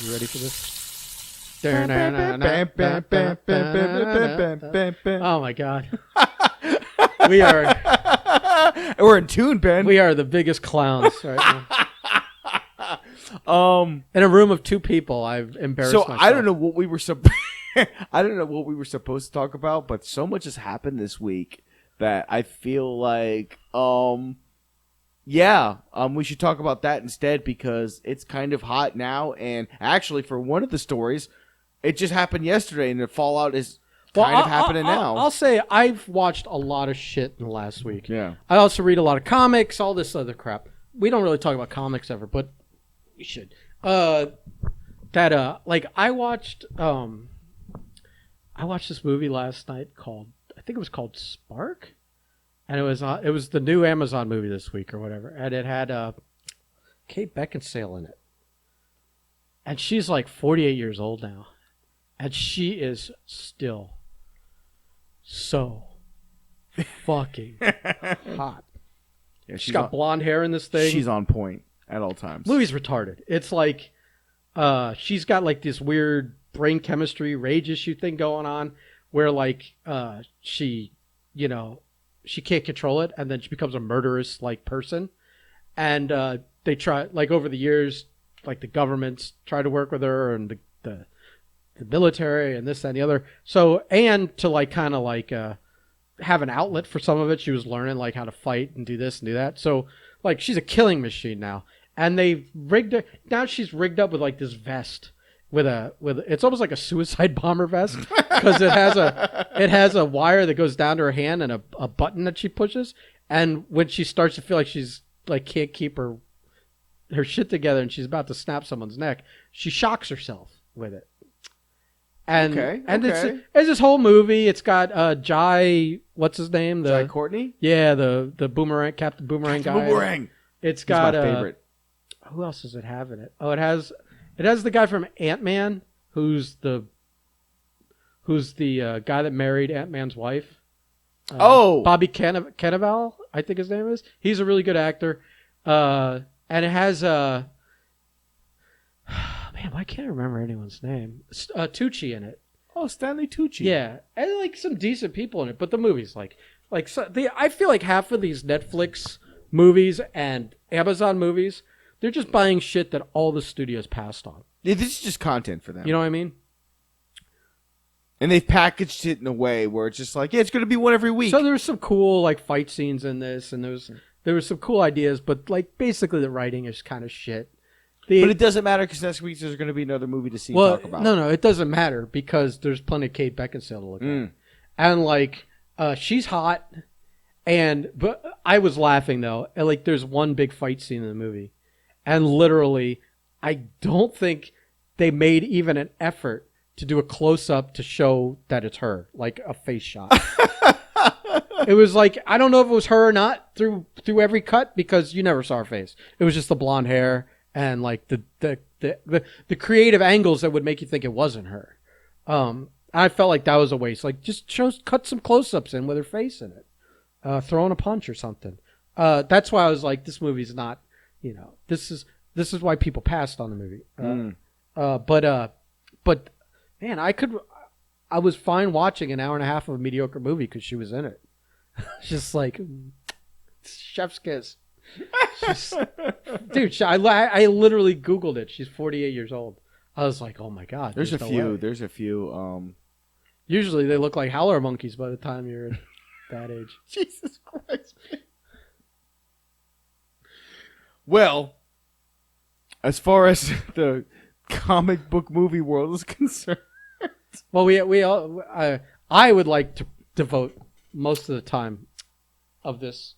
You ready for this? Oh my God. We're in tune, Ben. We are the biggest clowns right now. In a room of two people, I've embarrassed myself. I don't know what we were I don't know what we were supposed to talk about, but so much has happened this week that I feel like we should talk about that instead because it's kind of hot now. And actually, for one of the stories, it just happened yesterday, and the fallout is kind of happening now. I'll say I've watched a lot of shit in the last week. Yeah. I also read a lot of comics, all this other crap. We don't really talk about comics ever, but we should. I watched this movie last night I think it was called Spark, and it was the new Amazon movie this week or whatever, and it had Kate Beckinsale in it, and she's like 48 years old now, and she is still so fucking hot. Yeah, she's got blonde hair in this thing. She's on point at all times. Movie's retarded. It's like she's got like this weird brain chemistry rage issue thing going on where like she can't control it, and then she becomes a murderous like person, and they try like over the years like the governments try to work with her and the military and this that, and the other, so and to like kind of like have an outlet for some of it. She was learning like how to fight and do this and do that, so like she's a killing machine now, and they've rigged her now. She's rigged up with like this vest with it's almost like a suicide bomber vest because it has a wire that goes down to her hand and a button that she pushes, and when she starts to feel like she's like can't keep her shit together and she's about to snap someone's neck, she shocks herself with it. And it's this whole movie. It's got Jai, what's his name? Jai Courtney? Yeah, the Boomerang, Captain Boomerang guy. Boomerang. It's got my favorite. Who else does it have in it? Oh, it has the guy from Ant-Man, who's the guy that married Ant-Man's wife. Bobby Cannavale, I think his name is. He's a really good actor. And it has I can't remember anyone's name. Tucci in it. Oh, Stanley Tucci. Yeah, and like some decent people in it, but the movie's I feel like half of these Netflix movies and Amazon movies, they're just buying shit that all the studios passed on. Yeah, this is just content for them. You know what I mean? And they've packaged it in a way where it's just like, yeah, it's going to be one every week. So there was some cool like fight scenes in this, and there was some cool ideas, but like basically the writing is kind of shit. But it doesn't matter because next week there's going to be another movie to see and talk about. No, it doesn't matter because there's plenty of Kate Beckinsale to look at. And like, she's hot, but I was laughing though. And like, there's one big fight scene in the movie, and literally, I don't think they made even an effort to do a close up to show that it's her, like a face shot. It was like, I don't know if it was her or not through every cut because you never saw her face. It was just the blonde hair. And like the creative angles that would make you think it wasn't her. I felt like that was a waste. Like just cut some close-ups in with her face in it, throwing a punch or something. That's why I was like, this movie's not. This is why people passed on the movie. But man, I was fine watching an hour and a half of a mediocre movie because she was in it. Just like chef's kiss. Dude, I literally Googled it. She's 48 years old. I was like, oh my God. There's a few. Usually they look like howler monkeys by the time you're at that age. Jesus Christ. Well, as far as the comic book movie world is concerned, well, I would like to devote most of the time of this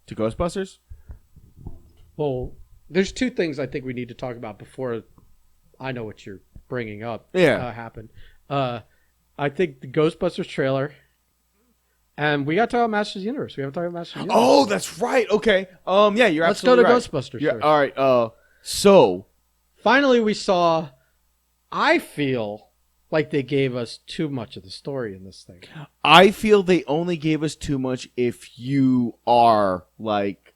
to Ghostbusters. Well, there's two things I think we need to talk about before I know what you're bringing up. Happened. I think the Ghostbusters trailer, and we got to talk about Masters of the Universe. We haven't talked about Masters of the Universe. Oh, that's right. Okay. Yeah, you're absolutely right. Let's go to Ghostbusters first. All right. So finally, we saw. I feel like they gave us too much of the story in this thing. I feel they only gave us too much if you are like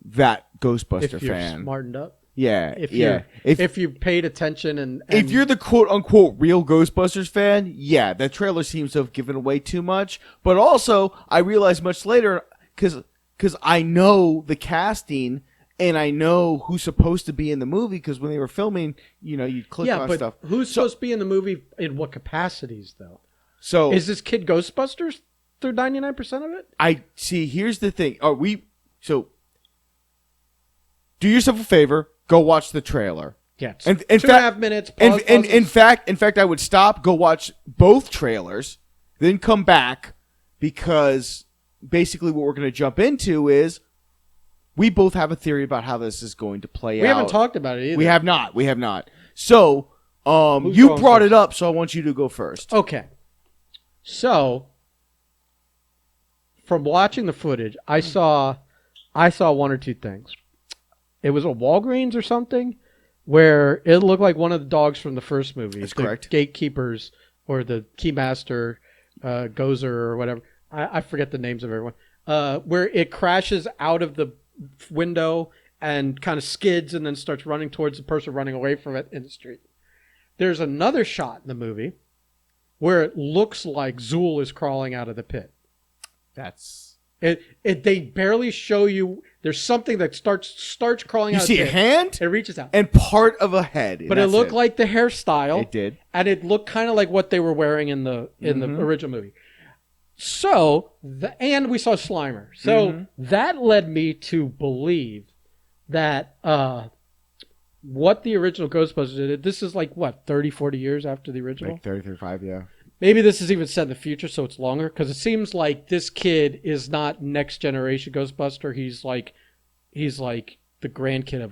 that Ghostbuster if you're fan. Smartened up. Yeah, If you paid attention and if you're the quote unquote real Ghostbusters fan, yeah, that trailer seems to have given away too much. But also, I realized much later because I know the casting and I know who's supposed to be in the movie because when they were filming, you'd click on stuff. Who's supposed to be in the movie in what capacities though? So is this kid Ghostbusters through 99% of it? I see. Here's the thing. So do yourself a favor. Go watch the trailer. Yeah. And 2.5 minutes. Pause, in fact, I would stop, go watch both trailers, then come back because basically what we're going to jump into is we both have a theory about how this is going to play out. We haven't talked about it either. We have not. So, you brought it up, so I want you to go first. Okay. So, from watching the footage, I saw one or two things. It was a Walgreens or something where it looked like one of the dogs from the first movie. That's the correct. Gatekeepers or the Keymaster, Gozer or whatever. I forget the names of everyone. Where it crashes out of the window and kind of skids and then starts running towards the person running away from it in the street. There's another shot in the movie where it looks like Zool is crawling out of the pit. They barely show you. There's something that starts crawling out. You see a hand? It reaches out. And part of a head. But it looked like the hairstyle. It did. And it looked kind of like what they were wearing in the original movie. So, and we saw Slimer. So that led me to believe that what the original Ghostbusters did, this is like, what, 30, 40 years after the original? Like 30, 35, yeah. Maybe this is even set in the future, so it's longer, because it seems like this kid is not next generation Ghostbuster. He's like the grandkid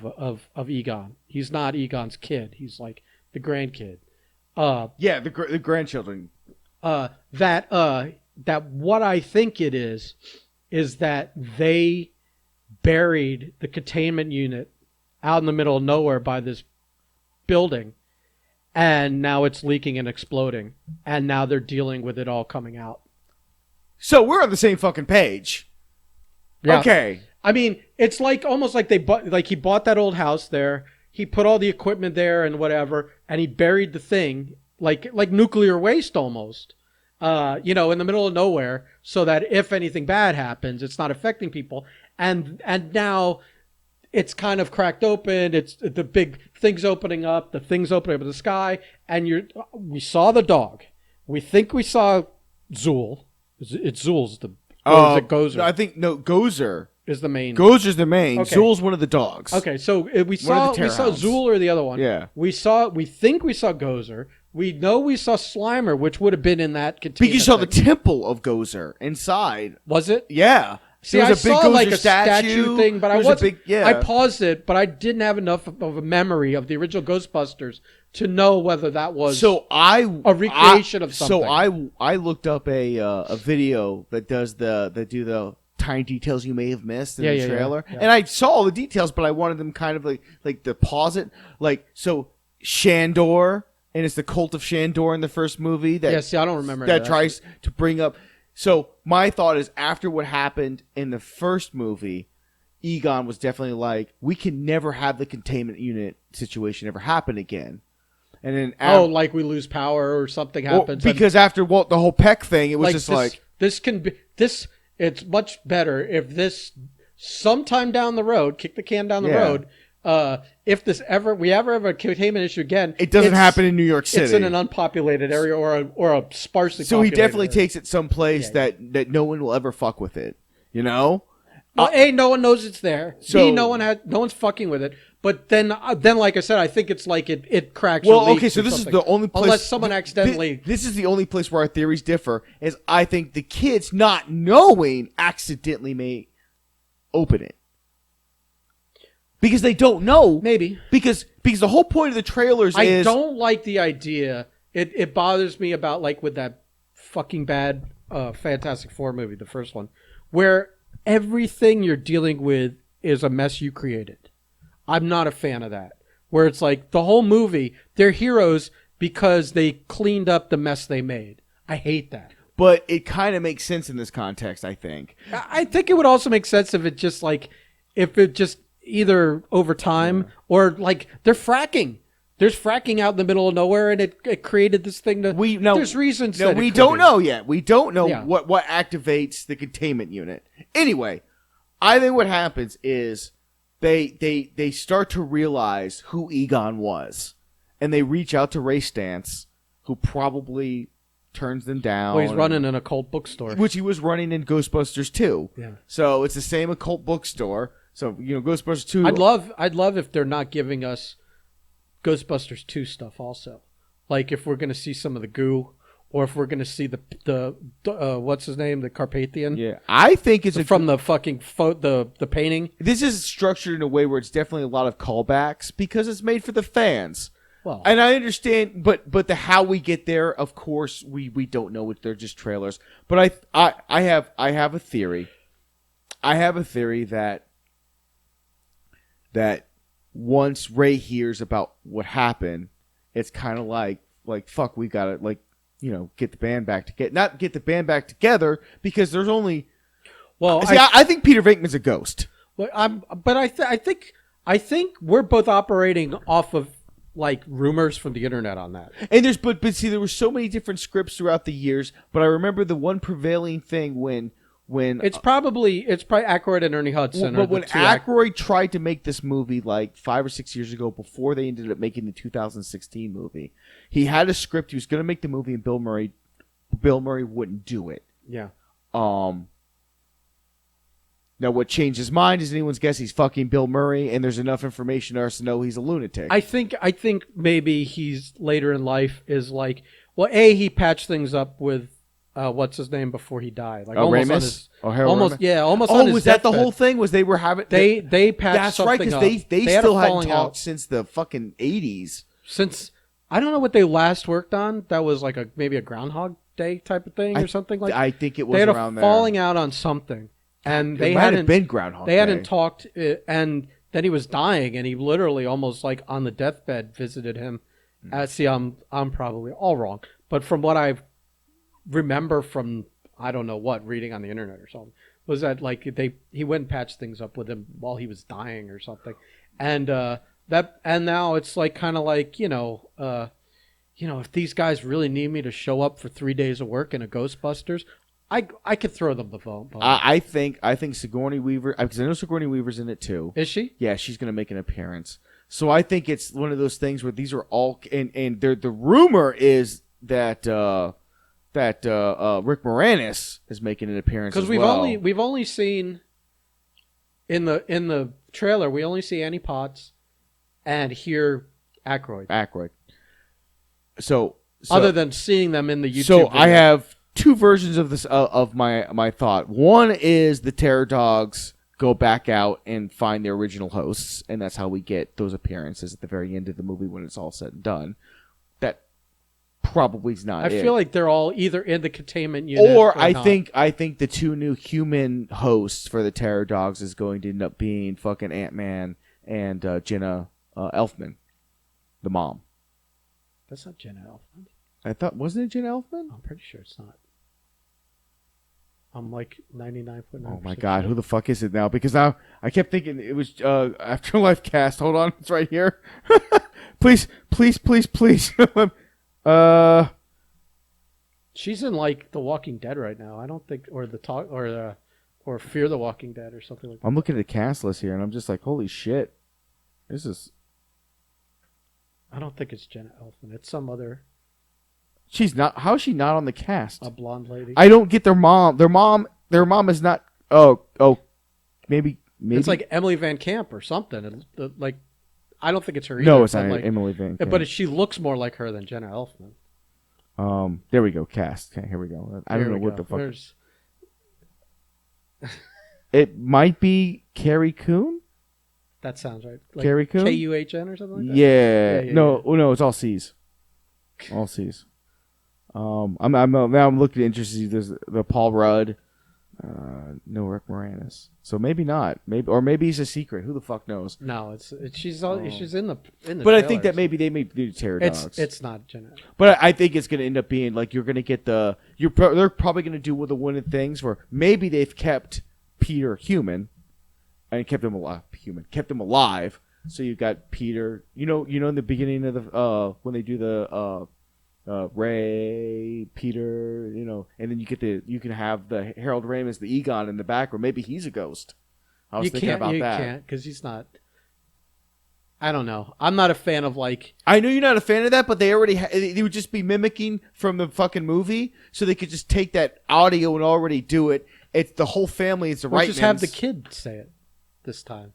of Egon. He's not Egon's kid. He's like the grandkid. The grandchildren. That what I think it is that they buried the containment unit out in the middle of nowhere by this building. And now it's leaking and exploding. And now they're dealing with it all coming out. So we're on the same fucking page. Yeah. Okay. I mean, it's like almost like he bought that old house there. He put all the equipment there and whatever, and he buried the thing like nuclear waste almost. In the middle of nowhere, so that if anything bad happens, it's not affecting people. And now it's kind of cracked open. It's the big thing's opening up. The thing's opening up in the sky. And we saw the dog. We think we saw Zool. It's Zool's or is it Gozer? I think Gozer is the main. Gozer's the main. Okay. Zool's one of the dogs. Okay, so we saw Zool or the other one. Yeah. We think we saw Gozer. We know we saw Slimer, which would have been in that container. Because you saw the temple of Gozer inside. Was it? Yeah. See, I saw like a statue thing, but I paused it, but I didn't have enough of a memory of the original Ghostbusters to know whether that was a recreation of something. So I looked up a video that does do the tiny details you may have missed in the trailer, and I saw all the details, but I wanted them kind of like to pause it, Shandor, and it's the cult of Shandor in the first movie that I don't remember that tries to bring up. So my thought is, after what happened in the first movie, Egon was definitely like, we can never have the containment unit situation ever happen again. And then like we lose power or something happens. Because after the whole Peck thing, it was it's much better if this sometime down the road, kick the can down the road. If we ever have a containment issue again, it doesn't happen in New York City. It's in an unpopulated area or a sparsely. So he definitely area. takes it someplace that no one will ever fuck with it. You know? Well, no one knows it's there. So no one's fucking with it. But then, like I said, I think it's like it cracks. Well, okay, so this is the only place, unless someone accidentally. This is the only place where our theories differ. Is I think the kids not knowing accidentally may open it. Because they don't know. Maybe. Because the whole point of the trailers is... I don't like the idea. It bothers me about, like, with that fucking bad Fantastic Four movie, the first one, where everything you're dealing with is a mess you created. I'm not a fan of that. Where it's like, the whole movie, they're heroes because they cleaned up the mess they made. I hate that. But it kind of makes sense in this context, I think. I think it would also make sense if it just either over time or like they're fracking. There's fracking out in the middle of nowhere, and it created this thing. There's reasons. No, that we don't know yet. We don't know what activates the containment unit. Anyway, I think what happens is they start to realize who Egon was, and they reach out to Ray Stantz, who probably turns them down. Well, he's running an occult bookstore, which he was running in Ghostbusters 2. Yeah. So it's the same occult bookstore. So Ghostbusters 2. I'd love if they're not giving us Ghostbusters 2 stuff also. Like if we're going to see some of the goo, or if we're going to see the what's his name, the Carpathian. Yeah, I think it's from the fucking the painting. This is structured in a way where it's definitely a lot of callbacks because it's made for the fans. Well, and I understand, but the how we get there, of course, we don't know. They're just trailers. But I have a theory. I have a theory that once Ray hears about what happened, it's kind of like fuck, we gotta get the band back together. Not get the band back together because there's only. Well, see, I think Peter Venkman's a ghost. But I think we're both operating off of like rumors from the internet on that. And but see, there were so many different scripts throughout the years. But I remember the one prevailing thing when it's probably Aykroyd and Ernie Hudson. But when Aykroyd tried to make this movie like 5 or 6 years ago, before they ended up making the 2016 movie, he had a script. He was going to make the movie, and Bill Murray wouldn't do it. Yeah. Now, what changed his mind is anyone's guess. He's fucking Bill Murray, and there's enough information to us to know he's a lunatic. I think maybe he's later in life is like, well, he patched things up with what's his name before he died, like Ramis? Almost. Oh, was that the whole thing? Was they were having they patched that's something right, because up. they still hadn't talked since the fucking 80s. Since I don't know what they last worked on. That was like maybe a Groundhog Day type of thing or something like. I think it was they had around a there. Falling out on something. And they hadn't been Groundhog Day. They hadn't talked, and then he was dying, and he literally almost like on the deathbed visited him. See, I'm probably all wrong, but from what I remember from I don't know what reading on the internet or something was that like he went and patched things up with him while he was dying or something, and now it's like kind of like if these guys really need me to show up for 3 days of work in a Ghostbusters. I could throw them the phone. I think Sigourney Weaver, because I know Sigourney Weaver's in it too. Is she? Yeah, she's going to make an appearance. So I think it's one of those things where these are all, and the rumor is that Rick Moranis is making an appearance because we've only seen in the trailer we only see Annie Potts and hear Aykroyd. So other than seeing them in the YouTube. So video. I have two versions of this of my thought. One is the Terror Dogs go back out and find their original hosts, and that's how we get those appearances at the very end of the movie when it's all said and done. That probably is not. I feel like they're all either in the containment unit, or I think the two new human hosts for the Terror Dogs is going to end up being fucking Ant-Man and Jenna Elfman, the mom. That's not Jenna Elfman. I thought, wasn't it Jenna Elfman? I'm pretty sure it's not. I'm like 99.9%. Oh my god, who the fuck is it now? Because now I kept thinking it was Afterlife cast. Hold on, it's right here. please. She's in like The Walking Dead right now. I don't think, or Fear the Walking Dead or something like that. I'm looking at the cast list here, and I'm just like, holy shit, this is. I don't think it's Jenna Elfman. It's some other. She's not. How is she not on the cast? A blonde lady. I don't get their mom. Their mom is not. Oh, maybe. It's like Emily Van Camp or something. Like, I don't think it's her either. No, it's not Emily Van Camp. But she looks more like her than Jenna Elfman. There we go. Cast. Okay, here we go. I don't know what the fuck. It might be Carrie Coon. That sounds right. Like Carrie Coon? Kuhn or something like that? Yeah. No, it's all C's. All C's. I'm looking interested. There's the Paul Rudd, no Rick Moranis. So maybe not. Maybe he's a secret. Who the fuck knows? No, she's in the. But trailers. I think that maybe they may do Terror Dogs. It's not Jenna. But I think it's going to end up being like you're going to get they're probably going to do one of the things where maybe they've kept Peter human, and kept him alive. Kept him alive. So you've got Peter. You know, in the beginning of the when they do the Ray, Peter, and then you can have the Harold Ramis, the Egon in the back, or maybe he's a ghost. I was thinking about that. You can't because he's not. I don't know. I'm not a fan of like. I know you're not a fan of that, but they already they would just be mimicking from the fucking movie, so they could just take that audio and already do it. It's the whole family. It's the right. Just have the kid say it this time.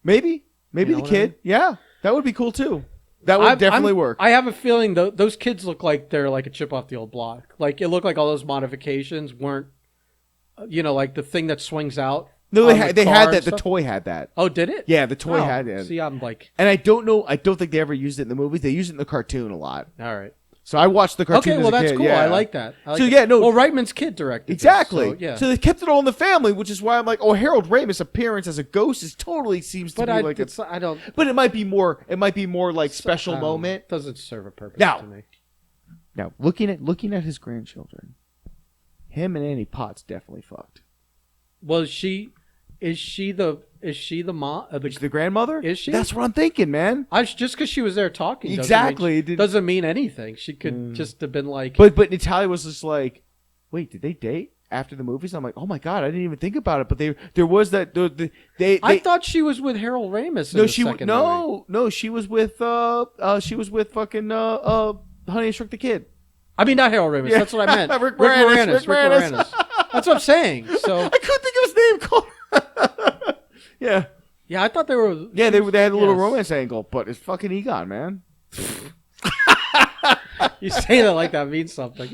Maybe the kid. I mean? Yeah, that would be cool too. That would definitely work. I have a feeling those kids look like they're like a chip off the old block. Like it looked like all those modifications weren't, like the thing that swings out. No, they had that. The toy had that. Oh, did it? Yeah, the toy had it. See, I'm like, and I don't know. I don't think they ever used it in the movies. They used it in the cartoon a lot. All right. So I watched the cartoon. Okay, well as a that's kid. cool. Yeah. I like that. Well, Reitman's kid directed. Exactly. This, so they kept it all in the family, which is why I'm like, oh, Harold Ramis' appearance as a ghost seems to be like I don't. But it might be more. It might be more like special moment. Doesn't serve a purpose to me. Now looking at his grandchildren, him and Annie Potts definitely fucked. Well, Is she the mom? The grandmother? Is she? That's what I'm thinking, man. Just because she was there talking, doesn't mean anything. She could just have been like. But Natalia was just like, wait, did they date after the movies? I'm like, oh my god, I didn't even think about it. But there was that. I thought she was with Harold Ramis. No, she was with fucking Honey, I Shrunk the Kid. I mean, not Harold Ramis. Yeah. That's what I meant. Rick Moranis. That's what I'm saying. So I couldn't think of his name. Yeah. Yeah, I thought they were. Yeah, they had a little romance angle, but it's fucking Egon, man. You say that like that means something.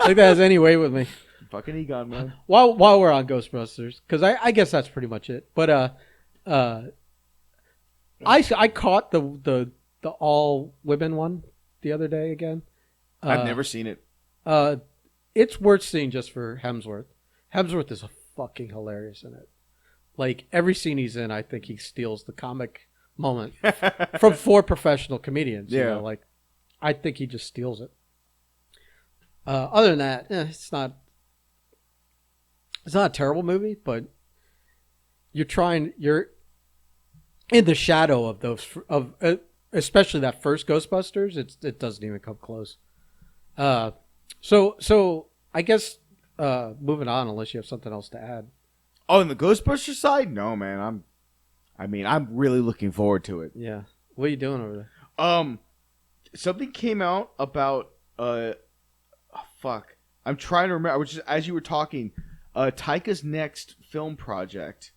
Like that has any weight with me. Fucking Egon, man. While we're on Ghostbusters, because I guess that's pretty much it. But I caught the all women one the other day again. I've never seen it. It's worth seeing just for Hemsworth. Hemsworth is fucking hilarious in it. Like every scene he's in, I think he steals the comic moment from 4 professional comedians. Yeah. Like I think he just steals it. Other than that, it's not a terrible movie, but you're in the shadow of those especially that first Ghostbusters. It doesn't even come close. So I guess moving on, unless you have something else to add. Oh, on the Ghostbusters side, no, man. I'm really looking forward to it. Yeah. What are you doing over there? Something came out about fuck. I'm trying to remember. I was just, as you were talking, Taika's next film project.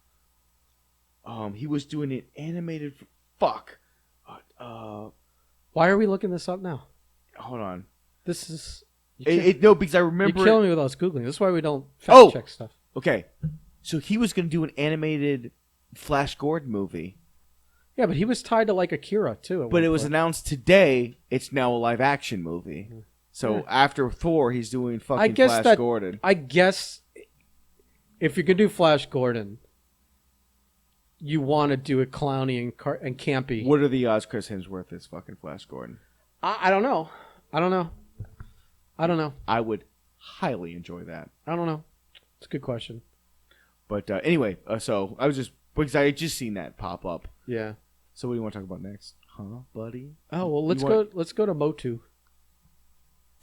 He was doing an animated. Fuck. Why are we looking this up now? Hold on. This is no, because I remember. You're killing me without Googling. This is why we don't fact check stuff. Okay. So he was going to do an animated Flash Gordon movie. Yeah, but he was tied to like Akira too. But it was announced today. It's now a live action movie. Mm-hmm. So after Thor, he's doing fucking Flash Gordon. I guess if you could do Flash Gordon, you want to do it clowny and campy. What are the odds Chris Hemsworth is fucking Flash Gordon? I don't know. I don't know. I would highly enjoy that. I don't know. It's a good question. But anyway, so I was just because I had just seen that pop up. Yeah. So what do you want to talk about next, huh, buddy? Oh well, let's go to Motu.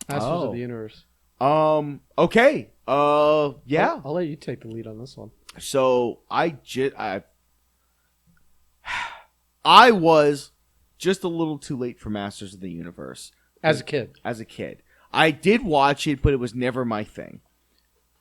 Masters of the Universe. Okay. Yeah. I'll let you take the lead on this one. So I was just a little too late for Masters of the Universe as a kid. I did watch it, but it was never my thing.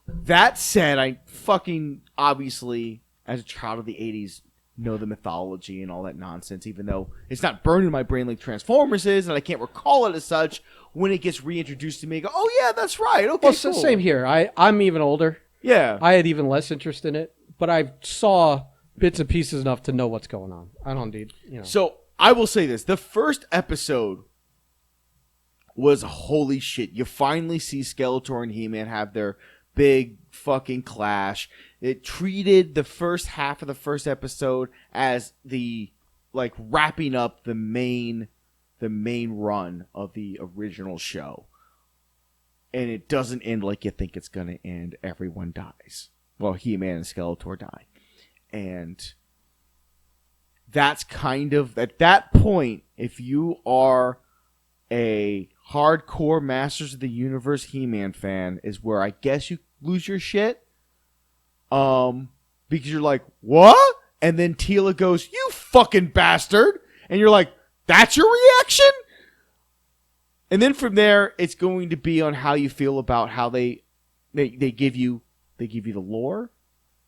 That said, I fucking obviously, as a child of the 80s, know the mythology and all that nonsense, even though it's not burned in my brain like Transformers is, and I can't recall it as such. When it gets reintroduced to me, I go, oh yeah, that's right. Okay, well, cool. Same here. I'm even older. Yeah. I had even less interest in it, but I saw bits and pieces enough to know what's going on. I don't need, So, I will say this. The first episode was holy shit. You finally see Skeletor and He-Man have their big fucking clash. It treated the first half of the first episode as the wrapping up the main run of the original show. And it doesn't end like you think it's going to end. Everyone dies. Well, He-Man and Skeletor die. And that's kind of, at that point, if you are a hardcore Masters of the Universe He-Man fan, is where I guess you lose your shit. Because you're like, what? And then Teela goes, you fucking bastard. And you're like, that's your reaction? And then from there, it's going to be on how you feel about how they give you the lore.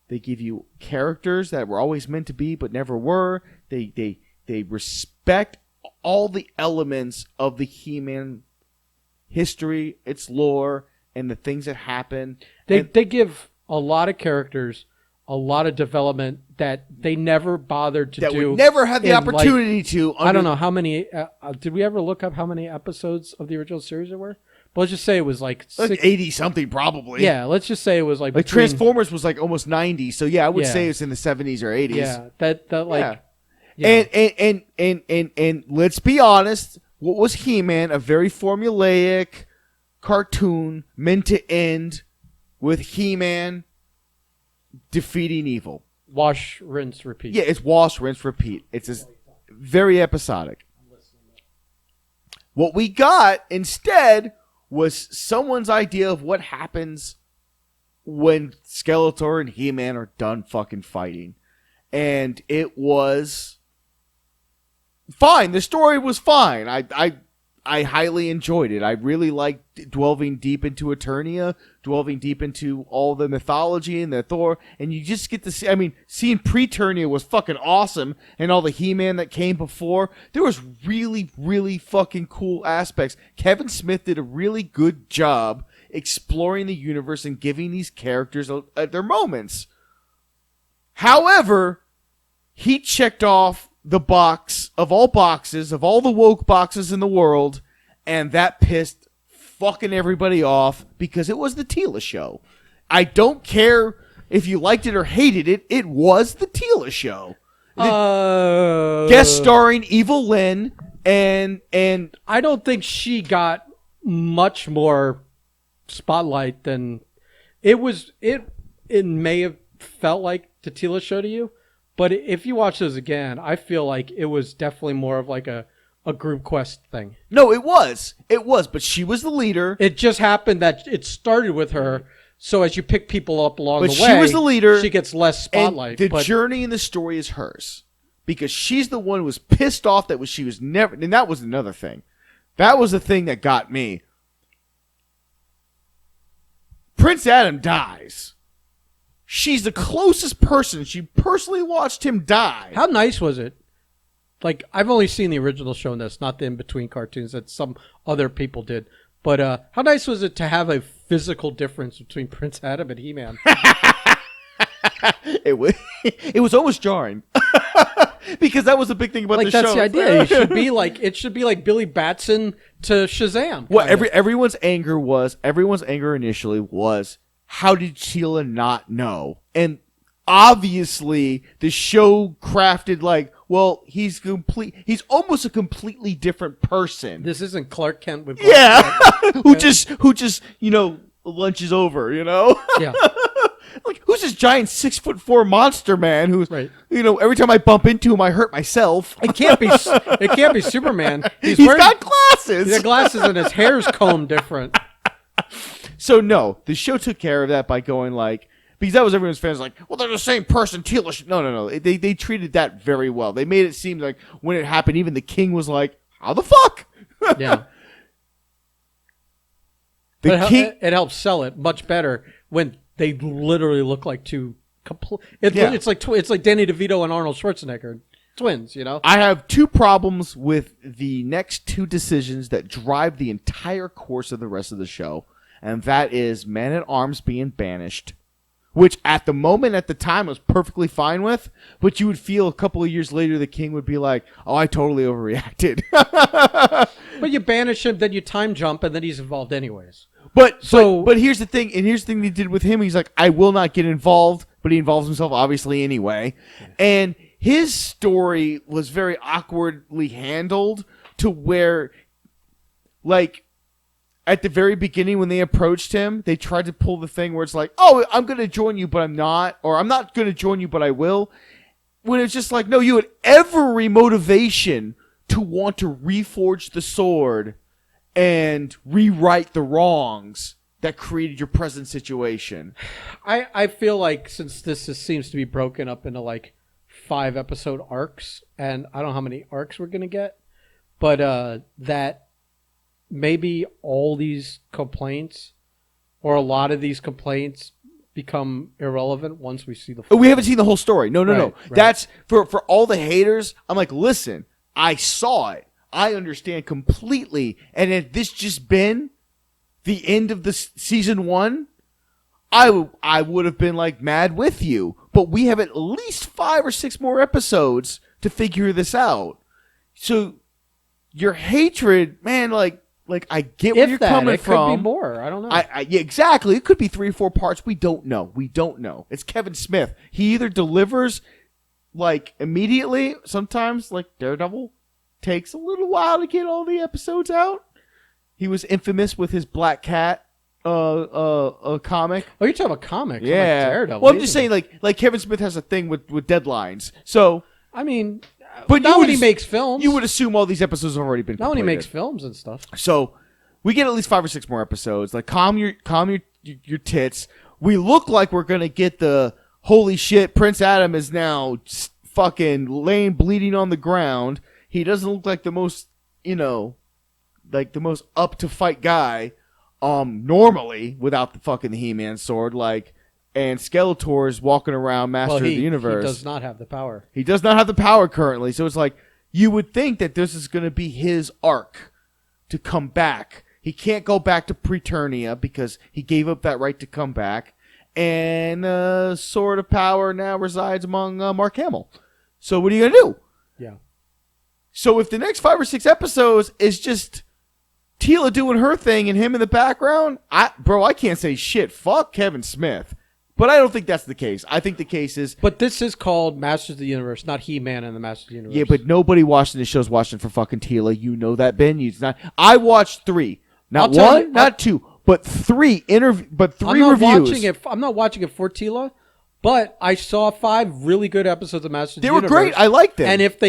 They give you characters that were always meant to be but never were. They respect all the elements of the He-Man history, its lore, and the things that happen. They give a lot of characters a lot of development that they never bothered to do. That would never have the opportunity to. I don't know how many. Did we ever look up how many episodes of the original series there were? But let's just say it was like 80 something probably. Yeah, let's just say it was like Transformers was like almost 90. So yeah, I would say it's in the 70s or 80s. Yeah, that like. Yeah. And let's be honest, what was He-Man? A very formulaic cartoon meant to end with He-Man defeating evil. Wash, rinse, repeat. Yeah, it's wash, rinse, repeat. It's very episodic. What we got instead was someone's idea of what happens when Skeletor and He-Man are done fucking fighting. And it was fine. The story was fine. I highly enjoyed it. I really liked delving deep into Eternia, delving deep into all the mythology and the Thor, and you just get to see, I mean, seeing pre-Eternia was fucking awesome, and all the He-Man that came before. There was really, really fucking cool aspects. Kevin Smith did a really good job exploring the universe and giving these characters their moments. However, he checked off the box of all boxes, of all the woke boxes in the world, and that pissed fucking everybody off because it was the Teela show. I don't care if you liked it or hated it, it was the Teela show. Guest starring Evil Lynn, and I don't think she got much more spotlight than it was. It may have felt like the Teela show to you. But if you watch those again, I feel like it was definitely more of like a group quest thing. No, it was. It was, but she was the leader. It just happened that it started with her, so as you pick people up along the way, she was the leader. She gets less spotlight. And the journey in the story is hers. Because she's the one who was pissed off that she was never... And that was another thing. That was the thing that got me. Prince Adam dies. She's the closest person. She personally watched him die. How nice was it? Like, I've only seen the original show in this, not the in-between cartoons that some other people did. But how nice was it to have a physical difference between Prince Adam and He-Man? It was almost jarring. Because that was the big thing about the show. That's the idea. It should be like Billy Batson to Shazam. What everyone's anger initially was, how did Sheila not know? And obviously, the show crafted like, well, he's almost a completely different person. This isn't Clark Kent with who just lunches over, Yeah. Like, who's this giant 6'4" monster man who's right. Every time I bump into him I hurt myself. It can't be Superman. He's got glasses. He's got glasses and his hair's combed different. So no, the show took care of that by going like, because that was everyone's fans like, well, they're the same person. Teela. No. They treated that very well. They made it seem like when it happened, even the king was like, how the fuck? Yeah. It helps sell it much better when they literally look like two complete. It's like Danny DeVito and Arnold Schwarzenegger, twins. I have two problems with the next two decisions that drive the entire course of the rest of the show. And that is Man-at-Arms being banished, which at the time I was perfectly fine with, but you would feel a couple of years later the king would be like, oh, I totally overreacted. But you banish him, then you time jump, and then he's involved anyways. But here's the thing, and here's the thing they did with him. He's like, I will not get involved, but he involves himself obviously anyway. And his story was very awkwardly handled to where, like, at the very beginning when they approached him, they tried to pull the thing where it's like, oh, I'm going to join you, but I'm not. Or I'm not going to join you, but I will. When it's just like, no, you had every motivation to want to reforge the sword and rewrite the wrongs that created your present situation. I feel like since seems to be broken up into like 5 episode arcs, and I don't know how many arcs we're going to get, but that maybe all these complaints or a lot of these complaints become irrelevant once we see the full We haven't seen the whole story. No. Right. That's for all the haters. I'm like, listen, I saw it. I understand completely. And had this just been the end of the season 1, I would have been like mad with you. But we have at least 5 or 6 more episodes to figure this out. So your hatred, man, like I get where you're coming from. It could be more. I don't know. Yeah, exactly. It could be 3 or 4 parts. We don't know. It's Kevin Smith. He either delivers like immediately. Sometimes, like Daredevil, takes a little while to get all the episodes out. He was infamous with his Black Cat comic. Oh, you're talking about comics? Yeah. Like Daredevil. Well, I'm just saying, like Kevin Smith has a thing with deadlines. So, I mean, but not when he makes films. You would assume all these episodes have already been completed. Not when he makes films and stuff. So, we get at least 5 or 6 more episodes. Like, calm your tits. We look like we're gonna get the holy shit. Prince Adam is now fucking laying bleeding on the ground. He doesn't look like the most, like the most up to fight guy. Normally without the fucking He-Man sword, and Skeletor is walking around Master of the Universe. He does not have the power. He does not have the power currently. So it's like, you would think that this is going to be his arc to come back. He can't go back to Preternia because he gave up that right to come back. And Sword of Power now resides among Mark Hamill. So what are you going to do? Yeah. So if the next 5 or 6 episodes is just Tila doing her thing and him in the background, I can't say shit. Fuck Kevin Smith. But I don't think that's the case. I think the case is... But this is called Masters of the Universe, not He-Man and the Masters of the Universe. Yeah, but nobody watching this show's watching for fucking Tila. You know that, Ben. I watched 3. Not 1, not 2, but 3 reviews. I'm not watching it for Tila, but I saw 5 really good episodes of Masters of the Universe. They were great. I liked them. And if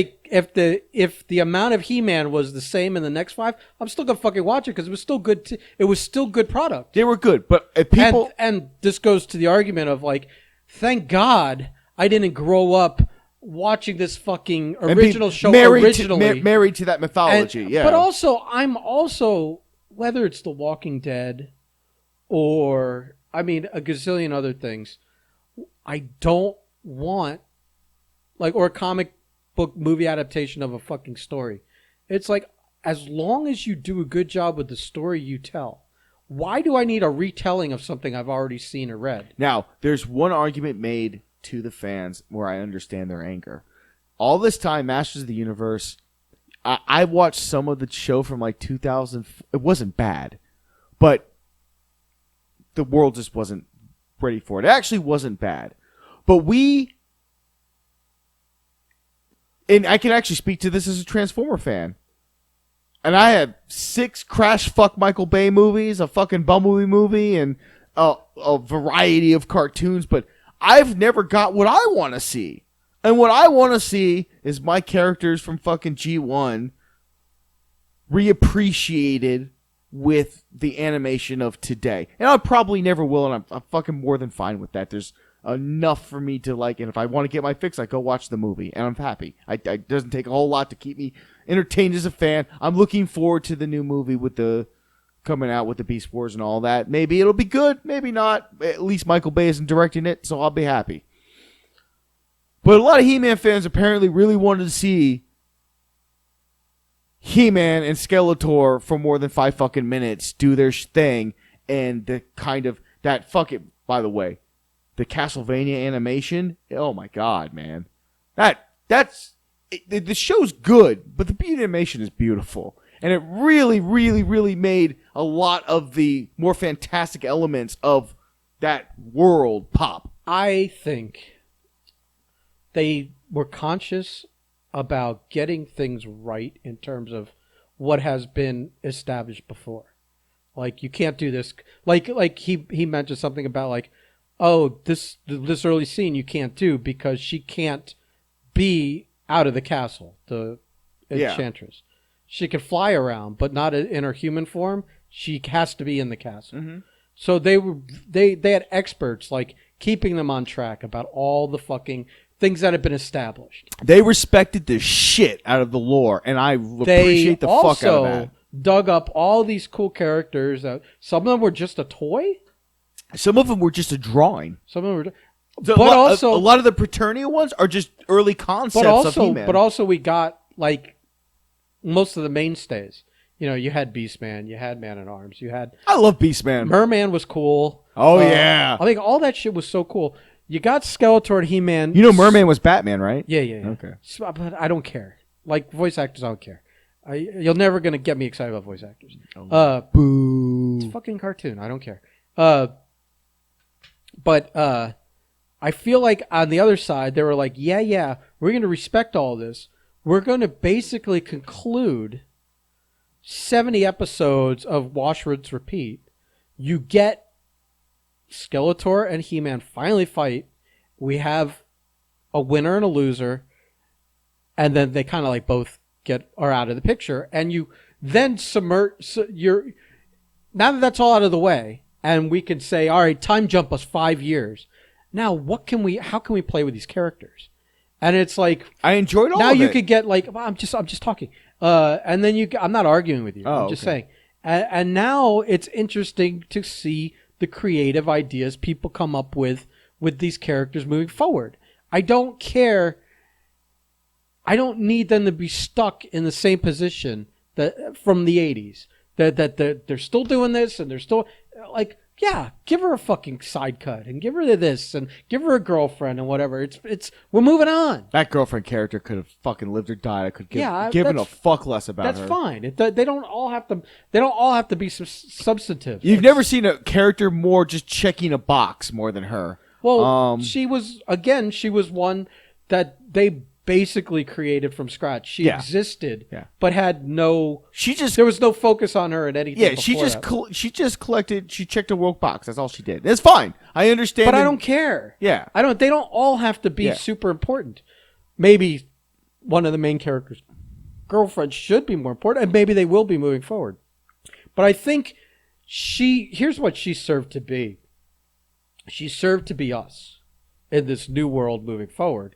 the amount of He-Man was the same in the next 5, I'm still gonna fucking watch it because it was still good. It was still good product. They were good, but if people and this goes to the argument of like, thank God I didn't grow up watching this fucking original show originally married to that mythology. Yeah, but I'm also whether it's The Walking Dead or a gazillion other things, I don't want or a comic book movie adaptation of a fucking story. It's like, as long as you do a good job with the story you tell, why do I need a retelling of something I've already seen or read? Now, there's one argument made to the fans where I understand their anger. All this time, Masters of the Universe, I watched some of the show from 2000. It wasn't bad, but the world just wasn't ready for it. It actually wasn't bad. But and I can actually speak to this as a Transformer fan. And I have 6 Crash Fuck Michael Bay movies, a fucking Bumblebee movie, and a variety of cartoons, but I've never got what I want to see. And what I want to see is my characters from fucking G1 reappreciated with the animation of today. And I probably never will, and I'm fucking more than fine with that. There's enough for me to and if I want to get my fix, I go watch the movie, and I'm happy. It doesn't take a whole lot to keep me entertained as a fan. I'm looking forward to the new movie coming out with the Beast Wars and all that. Maybe it'll be good, maybe not. At least Michael Bay isn't directing it, so I'll be happy. But a lot of He-Man fans apparently really wanted to see He-Man and Skeletor for more than 5 fucking minutes do their thing, and the kind of that fucking, by the way, the Castlevania animation, oh my god, man. The show's good, but the animation is beautiful. And it really, really, really made a lot of the more fantastic elements of that world pop. I think they were conscious about getting things right in terms of what has been established before. Like, you can't do this. Like he mentioned something about like, oh, this early scene you can't do because she can't be out of the castle, the enchantress. She can fly around, but not in her human form. She has to be in the castle. Mm-hmm. So they had experts like keeping them on track about all the fucking things that have been established. They respected the shit out of the lore, and I appreciate the fuck out of that. They dug up all these cool characters. Some of them were just a toy. Some of them were just a drawing. Some of them were... a lot of the Preternia ones are just early concepts of He-Man. But also we got, like, most of the mainstays. You know, you had Beastman, you had Man-at-Arms, you had... I love Beastman. Merman was cool. Oh, yeah. I think all that shit was so cool. You got Skeletor and He-Man. You know Merman was Batman, right? Yeah. Okay. But I don't care. Like, voice actors, I don't care. You're never going to get me excited about voice actors. Boo. It's a fucking cartoon. I don't care. But I feel like on the other side, they were like, yeah, we're going to respect all this. We're going to basically conclude 70 episodes of Wash, Rinse, Repeat. You get Skeletor and He-Man finally fight. We have a winner and a loser. And then they kind of like both are out of the picture. And you then now that that's all out of the way, and we can say, all right, time jump us 5 years. Now, how can we play with these characters? And it's like, I enjoyed all now of it. You could get like, I'm just talking. And then I'm not arguing with you. I'm just saying. And now it's interesting to see the creative ideas people come up with these characters moving forward. I don't care. I don't need them to be stuck in the same position from the 80s. That they're still doing this, and they're still like, yeah, give her a fucking side cut and give her this and give her a girlfriend and whatever. We're moving on. That girlfriend character could have fucking lived or died. I could given a fuck less about her. That's fine. They don't all have to. They don't all have to be substantive. You've never seen a character more just checking a box more than her. Well, she was one that they basically created from scratch. She existed, but had no. There was no focus on her at anything. Yeah, she just collected. She checked a woke box. That's all she did. It's fine. I understand. But I don't care. Yeah, I don't. They don't all have to be super important. Maybe one of the main characters' girlfriend should be more important, and maybe they will be moving forward. But I think here's what she served to be. She served to be us in this new world moving forward,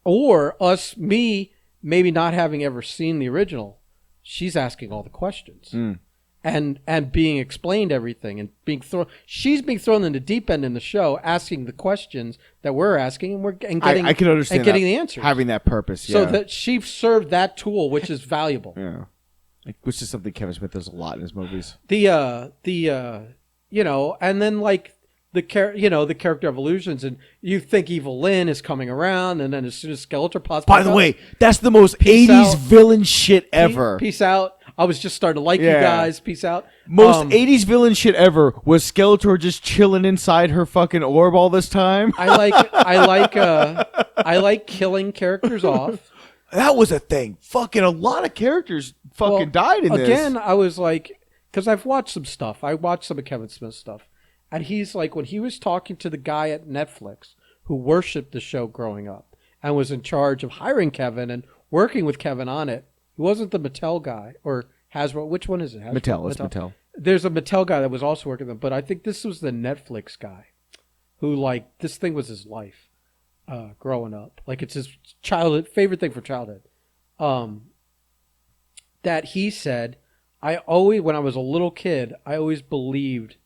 or me maybe not having ever seen the original. She's asking all the questions and being explained everything and she's being thrown in the deep end in the show, asking the questions that we're asking I can understand and getting the answers, having that purpose. So that she served that tool, which is valuable. Yeah, which is something Kevin Smith does a lot in his movies. And then like the character evolutions, and you think Evil Lynn is coming around, and then as soon as Skeletor pops by the way, that's the most 80s villain shit ever. Peace out. I was just starting to like you guys. Peace out. Most 80s villain shit ever was Skeletor just chilling inside her fucking orb all this time. I like killing characters off. That was a thing. Fucking a lot of characters died in this. Again, I was like, because I've watched some stuff. I watched some of Kevin Smith's stuff. And he's like, when he was talking to the guy at Netflix who worshipped the show growing up and was in charge of hiring Kevin and working with Kevin on it, he wasn't the Mattel guy or Hasbro. Which one is it? Mattel. It's Mattel. There's a Mattel guy that was also working with them, but I think this was the Netflix guy who, like, this thing was his life growing up. Like, it's his favorite thing for childhood. That he said, when I was a little kid, I always believed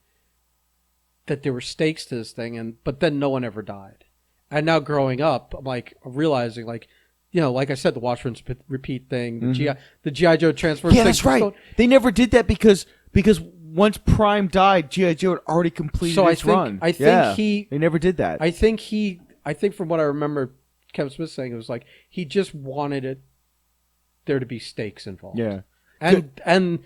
that there were stakes to this thing, but then no one ever died. And now growing up, I'm like realizing, like, like I said, the Watch, Rinse, Repeat thing, the G.I. Joe Transformers thing. Yeah, that's right. They never did that because once Prime died, G.I. Joe had already completed its run. I think they never did that. I think from what I remember Kevin Smith saying, it was like he just wanted there to be stakes involved. Yeah. And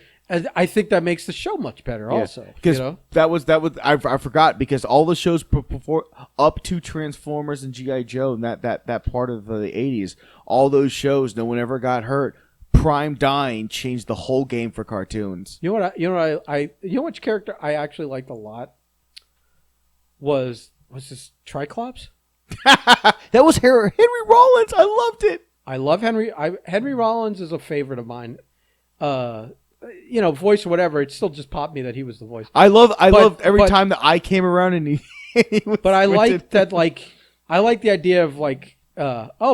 I think that makes the show much better also. Because that was I forgot, because all the shows before up to Transformers and G.I. Joe and that part of the 80s, all those shows, no one ever got hurt. Prime dying changed the whole game for cartoons. You know which character I actually liked a lot was this Triclops? That was Henry Rollins. I loved it. I love Henry. Henry Rollins is a favorite of mine. Voice or whatever. It still just popped me that he was the voice. I loved every time that I came around and he was. But I liked that. I like the idea of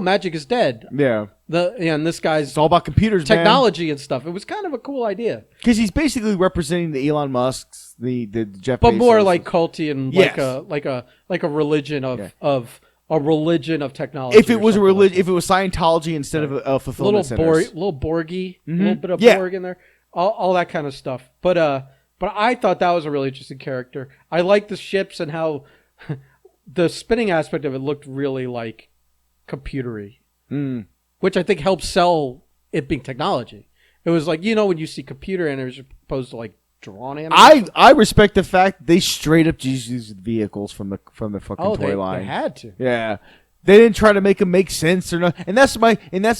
magic is dead. Yeah. And this guy's it's all about computers, technology and stuff. It was kind of a cool idea because he's basically representing the Elon Musks, the Jeff, but Bezos. more like culty and yes. like a religion of a religion of technology. If it was a religion, if it was Scientology instead of a fulfillment centers. Little Borgy, a little bit of Borg in there, all that kind of stuff. But I thought that was a really interesting character. I liked the ships and how the spinning aspect of it looked really like computery, which I think helps sell it being technology. It was like, when you see computer animators opposed to drawn animators. I respect the fact they straight up just used vehicles from the fucking toy line. They had to. Yeah. They didn't try to make them make sense or not. And that's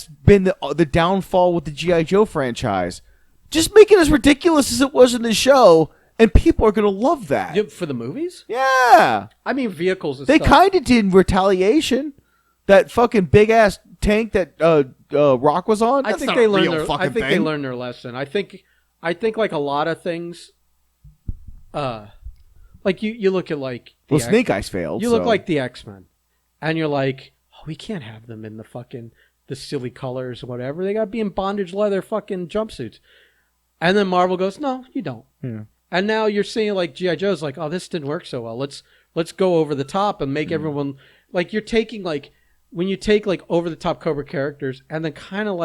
been the downfall with the G.I. Joe franchise. Just make it as ridiculous as it was in the show, and people are going to love that. Yeah, for the movies? Yeah. I mean, vehicles and they stuff. They kind of did in Retaliation. That fucking big-ass tank that Rock was on. I think they learned their lesson. I think like a lot of things, like you look at Snake Eyes failed. You look like the X-Men, and you're like, oh, we can't have them in the silly colors or whatever. They got to be in bondage leather fucking jumpsuits. And then Marvel goes, no, you don't. Yeah. And now you're seeing G.I. Joe's like, oh, this didn't work so well. Let's go over the top and make everyone you're taking when you take over the top Cobra characters and then kind of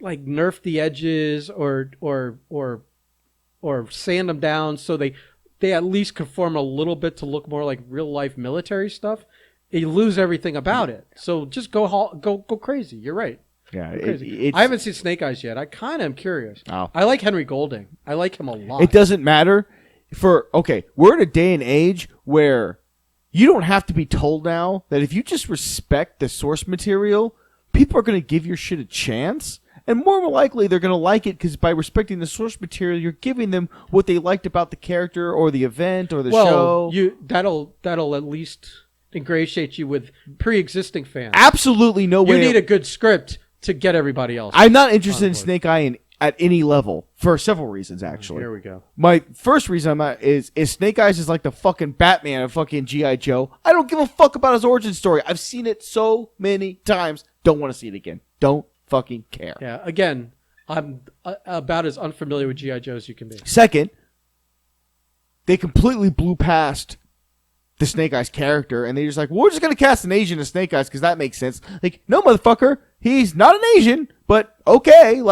nerf the edges or sand them down so they at least conform a little bit to look more like real life military stuff. You lose everything about it. So just go crazy. You're right. Yeah, I haven't seen Snake Eyes yet. I kind of am curious. Oh. I like Henry Golding. I like him a lot. It doesn't matter. We're in a day and age where you don't have to be told now that if you just respect the source material, people are going to give your shit a chance. And more likely, they're going to like it because by respecting the source material, you're giving them what they liked about the character or the event or the show. That'll at least ingratiate you with pre-existing fans. Absolutely no way. You need a good script to get everybody else. I'm not interested in Snake Eye at any level for several reasons, actually. Here we go. My first reason I'm not is Snake Eyes is like the fucking Batman of fucking G.I. Joe. I don't give a fuck about his origin story. I've seen it so many times. Don't want to see it again. Don't fucking care. Yeah, again, I'm about as unfamiliar with G.I. Joe as you can be. Second, they completely blew past the Snake Eyes character, and they're just like, we're just going to cast an Asian as Snake Eyes because that makes sense. Like, no, motherfucker, he's not an Asian, but okay,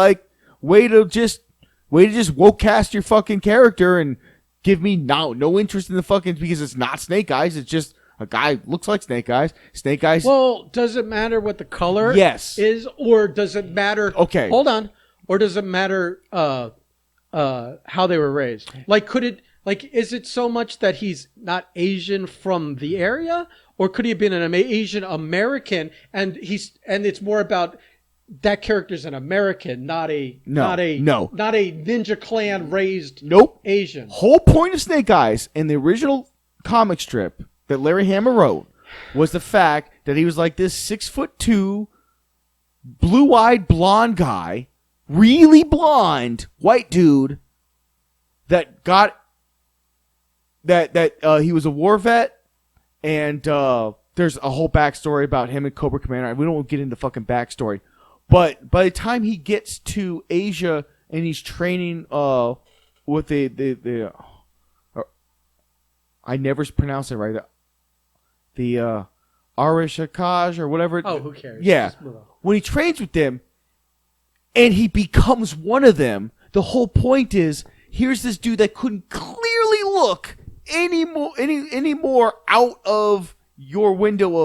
way to just woke cast your fucking character and give me no interest in the fucking, because it's not Snake Eyes, it's just a guy looks like Snake Eyes. Snake Eyes. Well, does it matter what the color is, or does it matter? Okay, hold on. Or does it matter how they were raised? Is it so much that he's not Asian from the area, or could he have been an Asian American and it's more about that character's an American, not a Ninja Clan raised Asian. Whole point of Snake Eyes in the original comic strip that Larry Hama wrote was the fact that he was like this 6'2", blue-eyed blonde guy, really blonde white dude that got that he was a war vet, and there's a whole backstory about him and Cobra Commander. We don't get into fucking backstory, but by the time he gets to Asia and he's training with the I never pronounce it right, the Arishakaj or whatever. Oh, who cares? Yeah, when he trains with them and he becomes one of them, the whole point is here's this dude that couldn't clearly look any more out of your window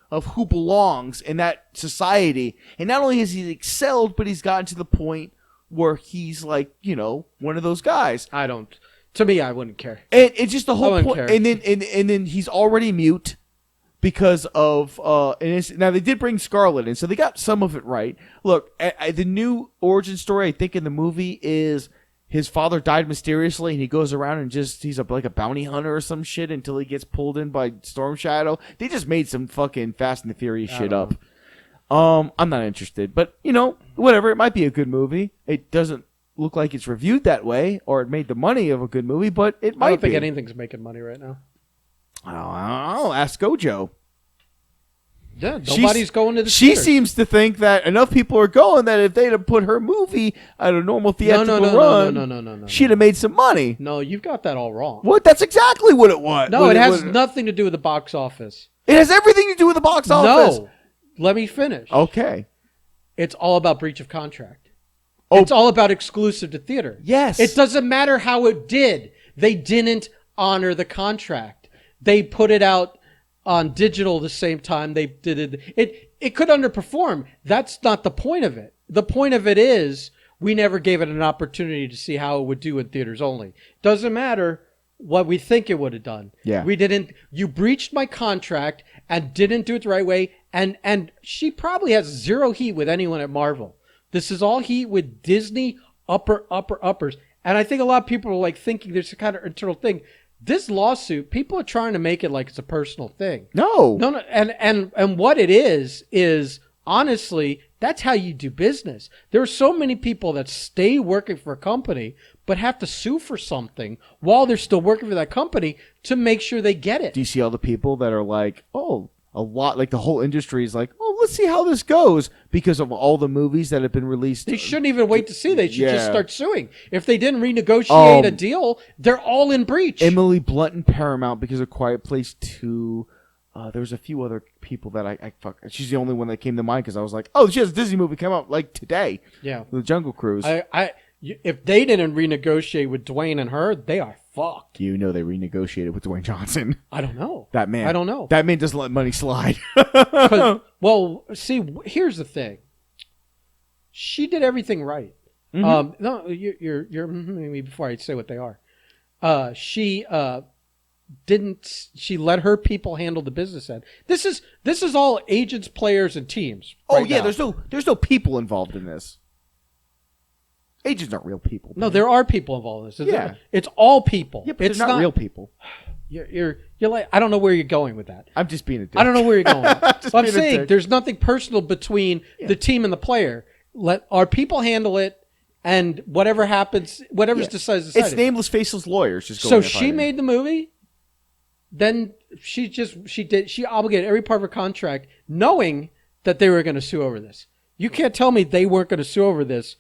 of who belongs in that society. And not only has he excelled, but he's gotten to the point where he's like, one of those guys. To me, I wouldn't care. And it's just the whole point. And then he's already mute because of now they did bring Scarlett in, so they got some of it right. Look, the new origin story I think in the movie is his father died mysteriously, and he goes around and he's like a bounty hunter or some shit until he gets pulled in by Storm Shadow. They just made some fucking Fast and the Furious shit up. I'm not interested, but whatever. It might be a good movie. It doesn't look like it's reviewed that way, or it made the money of a good movie, but it might. I don't think anything's making money right now. I'll ask Gojo. Yeah, nobody's going to the She theaters. seems to think that enough people are going that if they'd have put her movie at a normal theatrical run, no, she'd have made some money. No, you've got that all wrong. What? That's exactly what it was. No, it has nothing to do with the box office. It has everything to do with the box office. No, let me finish. Okay. It's all about breach of contract. Oh. It's all about exclusive to theater. Yes. It doesn't matter how it did. They didn't honor the contract. They put it out on digital the same time they did it. It could underperform. That's not the point of it. The point of it is we never gave it an opportunity to see how it would do in theaters only. Doesn't matter what we think it would have done. Yeah. We didn't. You breached my contract and didn't do it the right way. And she probably has zero heat with anyone at Marvel. This is all heat with Disney uppers. And I think a lot of people are like thinking there's a kind of internal thing. This lawsuit, people are trying to make it like it's a personal thing. No. And what it is honestly, that's how you do business. There are so many people that stay working for a company but have to sue for something while they're still working for that company to make sure they get it. Do you see all the people that are like, a lot, like the whole industry is like, let's see how this goes because of all the movies that have been released. They shouldn't even wait to see. They should just start suing. If they didn't renegotiate a deal, they're all in breach. Emily Blunt and Paramount because of Quiet Place 2. There was a few other people that I fuck. She's the only one that came to mind because I was like, she has a Disney movie come out like today. Yeah. The Jungle Cruise. If they didn't renegotiate with Dwayne and her, they are fucked. They renegotiated with Dwayne Johnson. I don't know. That man. I don't know. That man doesn't let money slide. Well, see, here's the thing. She did everything right. Mm-hmm. No, you're maybe before I say what they are. She didn't. She let her people handle the business end. This is all agents, players, and teams. Right now. There's no people involved in this. Agents aren't real people. No, there are people involved in this. Yeah. It's all people. Yeah, but they're not real people. You're like, I don't know where you're going with that. I'm just being a dick. I don't know where you're going with that. I'm saying there's nothing personal between the team and the player. Let our people handle it, and whatever happens, whatever's decided. It's nameless, faceless lawyers. So she made the movie. Then she obligated every part of her contract, knowing that they were going to sue over this. You can't tell me they weren't going to sue over this.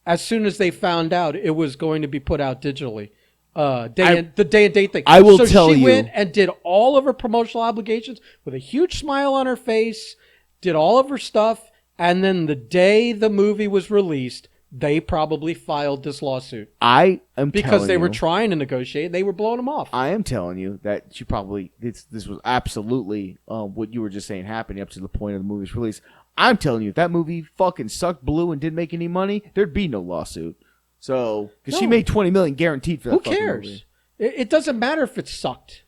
As soon as they found out it was going to be put out digitally, the day and date thing. I will tell you. So she went and did all of her promotional obligations with a huge smile on her face, did all of her stuff, and then the day the movie was released, they probably filed this lawsuit. Because they were trying to negotiate, they were blowing them off. I am telling you that she probably this was absolutely what you were just saying happening up to the point of the movie's release. I'm telling you, if that movie fucking sucked blue and didn't make any money, there'd be no lawsuit. So, because she made $20 million guaranteed for that. Who cares? Movie. It doesn't matter if it sucked.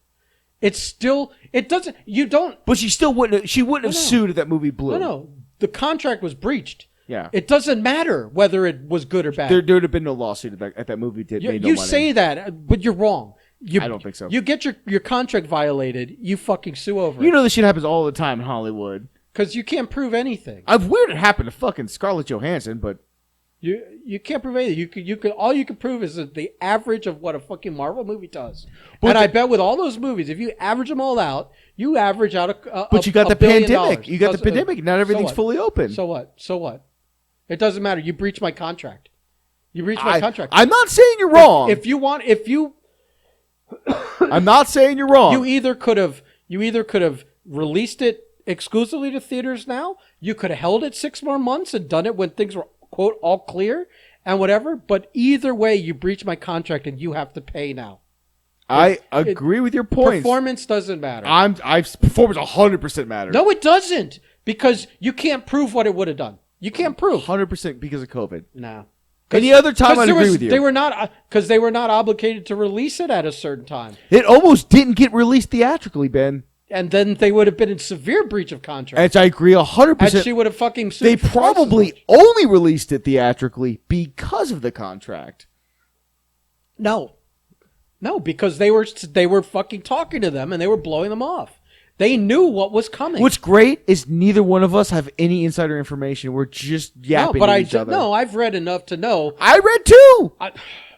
It's still. It doesn't. You don't. But she still wouldn't. She wouldn't have sued if that movie blew. No. The contract was breached. Yeah. It doesn't matter whether it was good or bad. There would have been no lawsuit if that movie made no money. You say that, but you're wrong. I don't think so. You get your contract violated, you fucking sue over it. You know this shit happens all the time in Hollywood. Because you can't prove anything. I've weird it happened to fucking Scarlett Johansson, but you can't prove anything. You could all you can prove is that the average of what a fucking Marvel movie does. But I bet with all those movies, if you average them all out, you average out a But you got the pandemic. You got the pandemic. Not everything's fully open. So what? It doesn't matter. You breached my contract. You breached my contract. I'm not saying you're wrong. I'm not saying you're wrong. You either could have released it exclusively to theaters now. You could have held it 6 more months and done it when things were, quote, all clear and whatever. But either way, you breach my contract and you have to pay now. I agree with your points. Performance doesn't matter. Performance 100% matters. No, it doesn't. Because you can't prove what it would have done. You can't prove. 100% because of COVID. No. Any other time I'd agree with you. They were not obligated to release it at a certain time. It almost didn't get released theatrically, Ben. And then they would have been in severe breach of contract. And I agree 100%. And she would have fucking sued. They probably only released it theatrically because of the contract. No, because they were fucking talking to them and they were blowing them off. They knew what was coming. What's great is neither one of us have any insider information. We're just yapping at each other. No, I've read enough to know. I read too.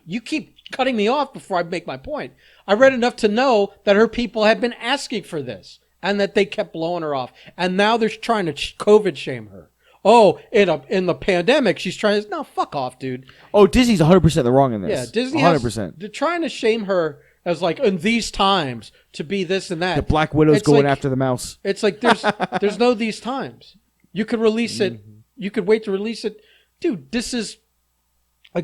You keep cutting me off before I make my point. I read enough to know that her people had been asking for this and that they kept blowing her off. And now they're trying to COVID shame her. Oh, in the pandemic, she's trying to... No, fuck off, dude. Oh, Disney's 100% the wrong in this. Yeah, Disney 100%. They're trying to shame her as like, in these times, to be this and that. The Black Widow's going after the mouse. It's like, there's no these times. You could release it. You could wait to release it. Dude, this is a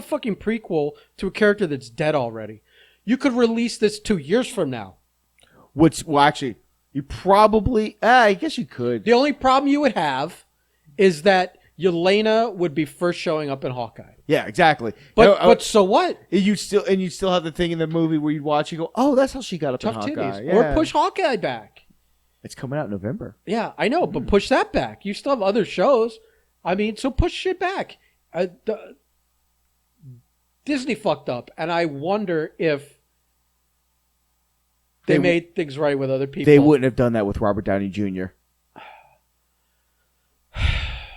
fucking prequel to a character that's dead already. You could release this 2 years from now. Actually, you probably... I guess you could. The only problem you would have is that Yelena would be first showing up in Hawkeye. Yeah, exactly. But so what? You'd still have the thing in the movie where you'd watch and go, oh, that's how she got up in Hawkeye. Titties. Yeah. Or push Hawkeye back. It's coming out in November. Yeah, I know, but push that back. You still have other shows. I mean, so push shit back. Disney fucked up, and I wonder if they made things right with other people. They wouldn't have done that with Robert Downey Jr.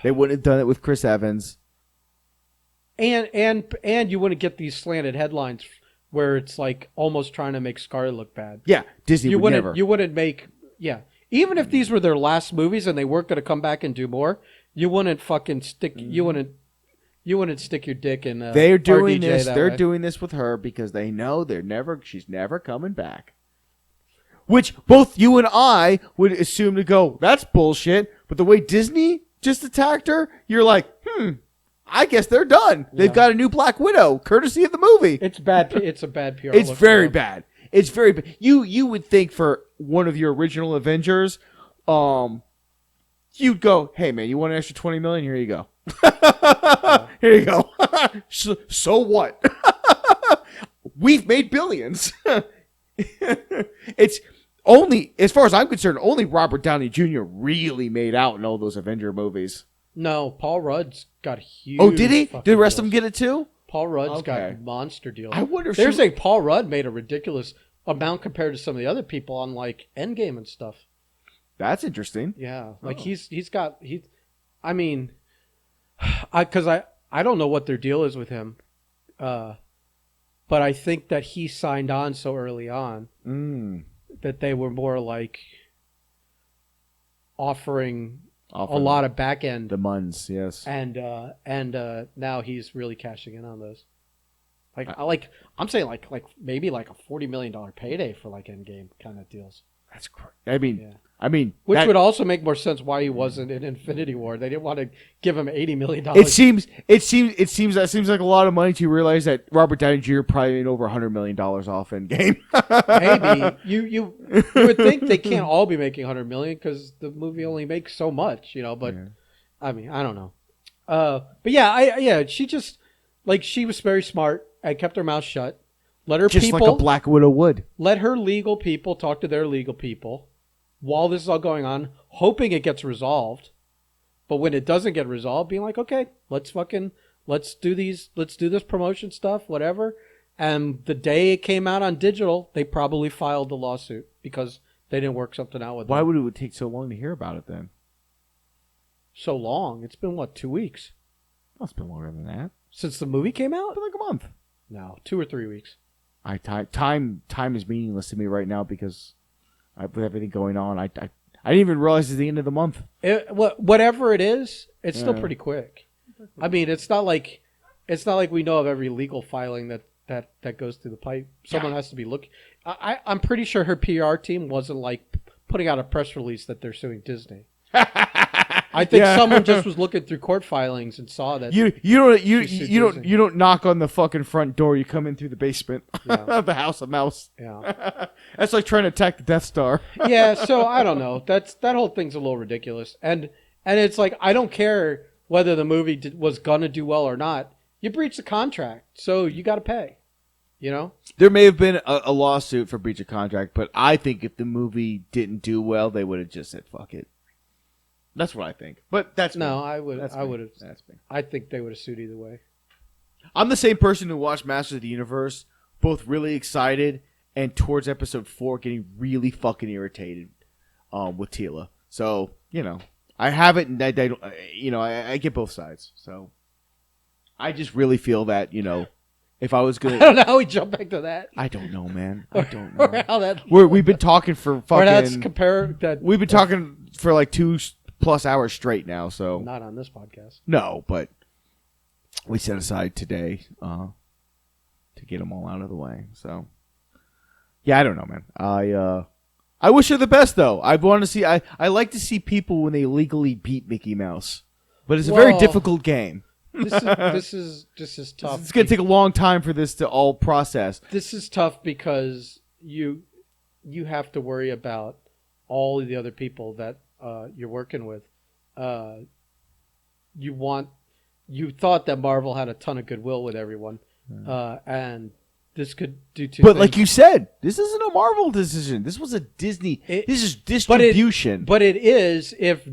They wouldn't have done it with Chris Evans. And you wouldn't get these slanted headlines where it's like almost trying to make Scarlett look bad. Yeah, Disney would never. You wouldn't make... Yeah. Even if these were their last movies and they weren't going to come back and do more, you wouldn't fucking stick... You wouldn't stick your dick in They're doing RDJ this. that They're way. doing this with her because they know she's never coming back. Which both you and I would assume to go, that's bullshit. But the way Disney just attacked her, you're like, I guess they're done. Yeah. They've got a new Black Widow, courtesy of the movie. It's bad. It's a bad PR. It's very bad. It's very bad. You would think for one of your original Avengers, you'd go, hey man, you want an extra $20 million? Here you go. Here you go. So what? We've made billions. It's only, as far as I'm concerned, only Robert Downey Jr. really made out in all those Avenger movies. No, Paul Rudd's got huge. Oh, did he? Did the rest of them get it too? Paul Rudd's got monster deals. I wonder if they're saying Paul Rudd made a ridiculous amount compared to some of the other people on like Endgame and stuff. That's interesting. Yeah, like I mean, because I don't know what their deal is with him, but I think that he signed on so early on that they were more like offering a lot of back end, the muns, yes, and now he's really cashing in on those. I'm saying like maybe like a $40 million payday for like Endgame kind of deals. That's crazy. I mean, which would also make more sense why he wasn't in Infinity War. They didn't want to give him $80 million. It seems like a lot of money to realize that Robert Downey Jr. probably made over $100 million off Endgame. Maybe you would think they can't all be making $100 million because the movie only makes so much, you know. But yeah. I mean, I don't know. But yeah, she just she was very smart and kept her mouth shut. Let her just people, like a Black Widow would. Let her legal people talk to their legal people while this is all going on, hoping it gets resolved. But when it doesn't get resolved, being like, okay, let's do this promotion stuff, whatever. And the day it came out on digital, they probably filed the lawsuit because they didn't work something out with them. Why would it take so long to hear about it then? So long? It's been 2 weeks? Well, it's been longer than that. Since the movie came out? It's been like a month. No, 2 or 3 weeks. Time is meaningless to me right now because with everything going on, I didn't even realize it's the end of the month. Whatever it is, it's still pretty quick. I mean, it's not like we know of every legal filing that goes through the pipe. Someone has to be looking. I'm pretty sure her PR team wasn't like putting out a press release that they're suing Disney. I think someone just was looking through court filings and saw that. You don't knock on the fucking front door. You come in through the basement of the House of Mouse. Yeah, that's like trying to attack the Death Star. Yeah, so I don't know. That whole thing's a little ridiculous, and it's like I don't care whether the movie was gonna do well or not. You breached the contract, so you got to pay. You know? There may have been a lawsuit for breach of contract, but I think if the movie didn't do well, they would have just said, fuck it. That's what I think. But that's me. No, I would have. That's me. I think they would have sued either way. I'm the same person who watched Masters of the Universe, both really excited and towards episode 4 getting really fucking irritated with Tila. So, I have it, and I don't, I get both sides. So, I just really feel that, if I was going to... I don't know how we jump back to that. I don't know, man. I don't know. Or how that... We've been talking for fucking... Or that's that... We've been talking for like 2+ hours straight now, so... Not on this podcast. No, but we set aside today to get them all out of the way, so... Yeah, I don't know, man. I wish her the best, though. I want to see... I like to see people when they legally beat Mickey Mouse. But it's a very difficult game. This is tough. It's going to take a long time for this to all process. This is tough because you have to worry about all of the other people that you're working with. You thought that Marvel had a ton of goodwill with everyone, and this could do two things. But like you said, this isn't a Marvel decision. This was a Disney. This is distribution. But it is if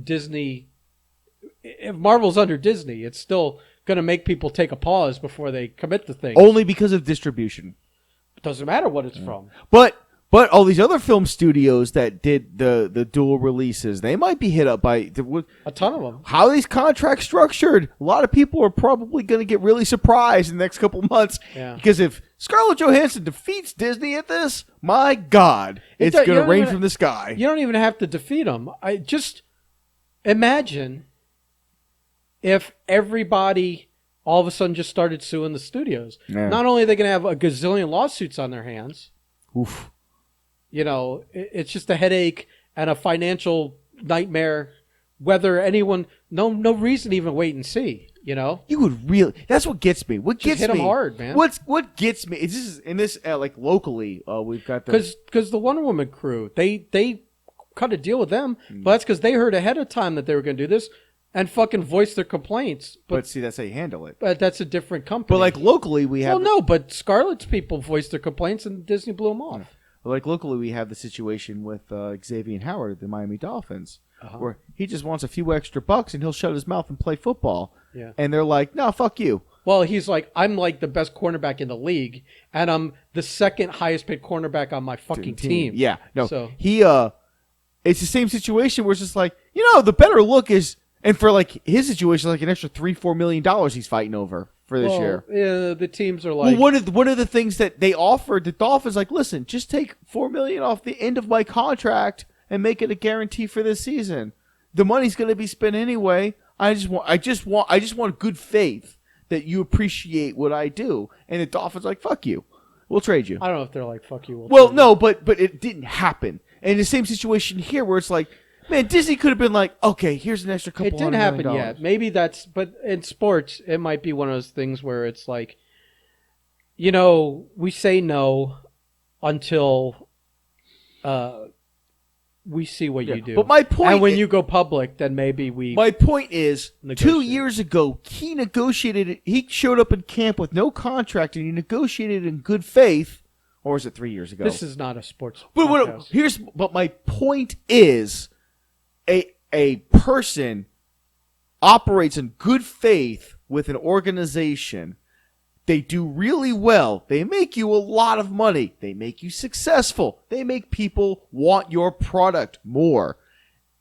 Marvel's under Disney, it's still going to make people take a pause before they commit to things. Only because of distribution. It doesn't matter what it's from. But all these other film studios that did the dual releases, they might be hit up by... a ton of them. How are these contracts structured? A lot of people are probably going to get really surprised in the next couple months. Yeah. Because if Scarlett Johansson defeats Disney at this, my God, it's going to rain from the sky. You don't even have to defeat them. I just imagine... if everybody all of a sudden just started suing the studios. Yeah. Not only are they going to have a gazillion lawsuits on their hands, oof. It's just a headache and a financial nightmare. Whether anyone, no reason to even wait and see. You would really. That's what gets me. What gets hit me? Them hard, man. What gets me? Is this like locally? We've got because the Wonder Woman crew they cut a deal with them, but that's because they heard ahead of time that they were going to do this. And fucking voice their complaints. But see, that's how you handle it. But that's a different company. But like locally, we have... Well, no, but Scarlett's people voiced their complaints and Disney blew them off. Well, like locally, we have the situation with Xavier Howard, the Miami Dolphins, where he just wants a few extra bucks and he'll shut his mouth and play football. Yeah. And they're like, no, fuck you. Well, he's like, I'm like the best cornerback in the league, and I'm the second highest paid cornerback on my fucking team. Yeah. No, so he... it's the same situation where it's just like, the better look is... And for like his situation, like an extra $3-4 million he's fighting over for this year. Yeah, the teams are like. Well, one of the things that they offered the Dolphins, like, listen, just take $4 million off the end of my contract and make it a guarantee for this season. The money's going to be spent anyway. I just want good faith that you appreciate what I do. And the Dolphins are like, fuck you, we'll trade you. I don't know if they're like, fuck you. Well, no, but it didn't happen. And the same situation here where it's like. Man, Disney could have been like, okay, here's an extra couple $100 million. It didn't happen yet. Maybe but in sports, it might be one of those things where it's like, we say no until we see what you do. But my point and when you go public, then maybe My point is, 2 years ago, he negotiated, he showed up in camp with no contract and he negotiated in good faith. Or was it 3 years ago? This is not a sports podcast. But my point is... A person operates in good faith with an organization. They do really well. They make you a lot of money. They make you successful. They make people want your product more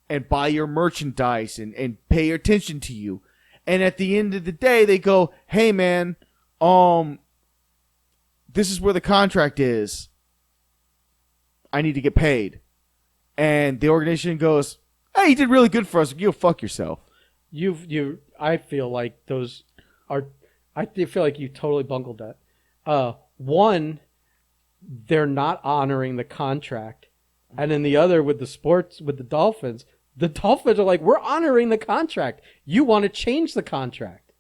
and buy your merchandise and pay attention to you. And at the end of the day, they go, hey, man, this is where the contract is. I need to get paid. And the organization goes... Hey, you did really good for us. Go fuck yourself. I feel like those are. I feel like you totally bungled that. One, they're not honoring the contract, and then the other with the Dolphins. The Dolphins are like, we're honoring the contract. You want to change the contract?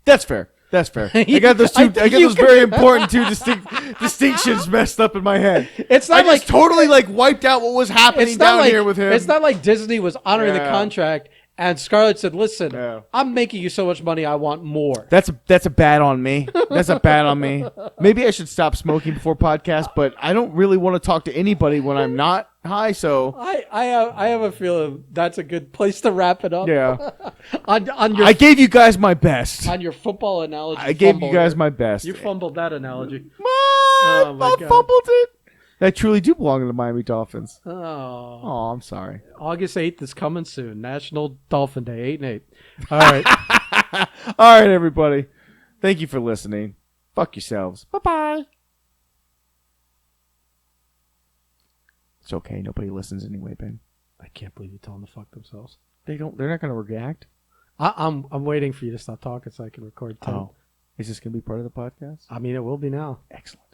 That's fair. I got those very important two distinctions messed up in my head. It's not like totally like wiped out what was happening down here with him. It's not like Disney was honoring the contract And Scarlett said, listen, Yeah. I'm making you so much money, I want more. That's a bad on me. That's a bad on me. Maybe I should stop smoking before podcast, but I don't really want to talk to anybody when I'm not high. So I have a feeling that's a good place to wrap it up. yeah, on your I gave you guys my best. on your football analogy. I gave you guys my best. You fumbled that analogy. Oh my I God. fumbled it. I truly do belong in the Miami Dolphins. Oh, Oh, I'm sorry. August 8th is coming soon. National Dolphin Day, 8-8. All right. All right, everybody. Thank you for listening. Fuck yourselves. Bye-bye. It's okay. Nobody listens anyway, Ben. I can't believe you tell them to fuck themselves. They're not going to react. I'm waiting for you to stop talking so I can record 10. Oh. Is this going to be part of the podcast? I mean, it will be now. Excellent.